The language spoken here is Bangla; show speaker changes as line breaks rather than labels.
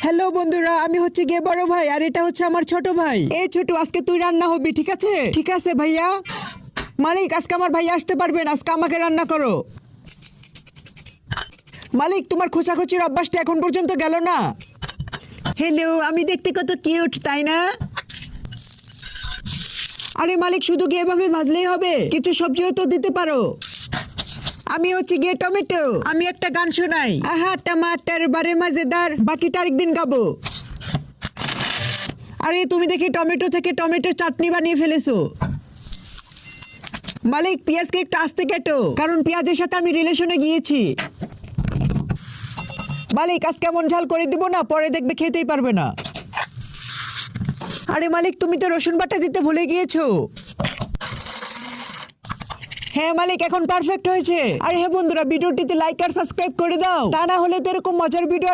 হ্যালো বন্ধুরা, আমি হচ্ছে গিয়ে বড় ভাই আর এটা হচ্ছে আমার ছোট ভাই। এই ছোট, আজকে তুই রান্না হবি, ঠিক আছে? ঠিক আছে ভাইয়া। মালিক, আজকে আমার ভাই আসতে পারবেন, আজকে আমাকে রান্না করো। মালিক, তোমার খোঁচাখুচির অভ্যাসটা এখন পর্যন্ত গেল না। হ্যালো, আমি দেখতে কত কিউট, তাই না? আরে মালিক, শুধু গিয়ে এভাবে ভাজলেই হবে, কিছু সবজিও তো দিতে পারো। আমি হচ্ছে গিয়ে টমেটো। আমি একটা গান শোনাই, আহা টমাটার বারে মজেদার, বাকিটা আরেকদিন গাবো। আরে তুমি দেখি টমেটো থেকে টমেটো চাটনি বানিয়ে ফেলেছো। মালিক, পেঁয়াজকে একটু আস্তে কেটো, কারণ পেঁয়াজের সাথে আমি রিলেশনে গিয়েছি। মালিক, আজ কেমন ঝাল করে দিব না, পরে দেখবে খেতেই পারবে না। আরে মালিক, তুমি তো রসুন বাটা দিতে ভুলে গিয়েছো। হ্যাঁ মালিক, এখন পারফেক্ট হয়েছে। আর হ্যাঁ বন্ধুরা, ভিডিওটিতে লাইক আর সাবস্ক্রাইব করে দাও, তা না হলে তো এরকম মজার ভিডিও